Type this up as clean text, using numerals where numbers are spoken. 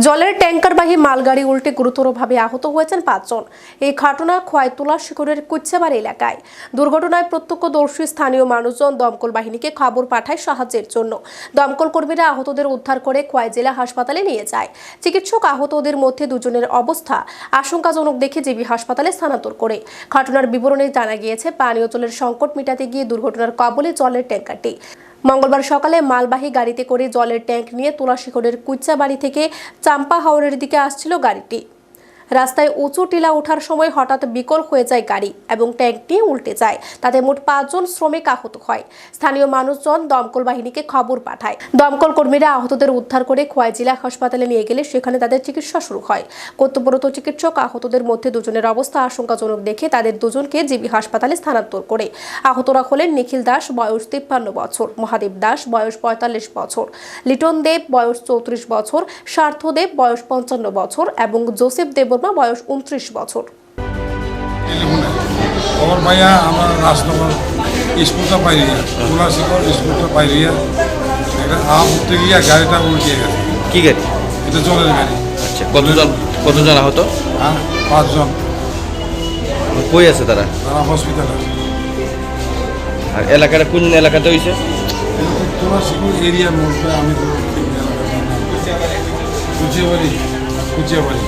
জলের ট্যাঙ্কারবাহী মালগাড়ি উল্টে গুরুতরভাবে আহত হয়েছেন ৫ জন। এই ঘটনা খোয়াইতলা শিকরের কুচ্চাবাড়ি এলাকায়। দুর্ঘটনায় প্রত্যক্ষদর্শী স্থানীয় মানুষজন দমকল বাহিনীকে খবর পাঠায় সাহায্যের জন্য। দমকল কর্মীরা আহতদের উদ্ধার করে খোয়াই জেলা হাসপাতালে নিয়ে যায়। চিকিৎসক আহতদের মধ্যে দুজনের অবস্থা আশঙ্কাজনক দেখে জিবি হাসপাতালে স্থানান্তর করে। ঘটনার বিবরণে জানা গিয়েছে, পানীয় জলের সংকট মেটাতে গিয়ে দুর্ঘটনার কবলে জলের ট্যাঙ্কারটি। মঙ্গলবার সকালে মালবাহী গাড়িতে করে জলের ট্যাঙ্ক নিয়ে তুলাশিখরের কুচ্চাবাড়ি থেকে চাম্পা হাওরের দিকে আসছিল গাড়িটি। রাস্তায় উঁচু টিলা ওঠার সময় হঠাৎ বিকল হয়ে যায় গাড়ি এবং ট্যাঙ্কটি উল্টে যায়। তাতে মোট ৫ জন শ্রমিক আহত হয়। স্থানীয় মানুষজন দমকল বাহিনীকে খবর পাঠায়। দমকল কর্মীরা আহতদের উদ্ধার করে খোয়াই জেলা হাসপাতালে নিয়ে গেলে সেখানে তাদের চিকিৎসা শুরু হয়। কর্তব্যরত চিকিৎসক আহতদের মধ্যে দুজনের অবস্থা আশঙ্কাজনক দেখে তাদের দুজনকে জিবি হাসপাতালে স্থানান্তর করে। আহতরা হলেন নিখিল দাস, বয়স ৫৩ বছর, মহাদেব দাস, বয়স ৪৫ বছর, লিটন দেব, বয়স ৩৪ বছর, স্বার্থ দেব, বয়স ৫৫ বছর এবং জোসেফ দেব বয়স 29 বছর। और भैया हमारा राजनगर स्कूल का पाइरिया पूरा शिखर स्कूल का पाइरिया आप उठते गया गाड़ीটা উল্টে গেছে। কি গাড়ি? এটা জলের গাড়ি। আচ্ছা, কতজন আহত? হ্যাঁ, ৫ জন। কই আছে তারা? তারা হসপিটালে আছে। আর এলাকাটা কোন এলাকাতে হইছে? পুরা শিখর এরিয়ার মধ্যে আমি তো কুচিয়াবাড়ি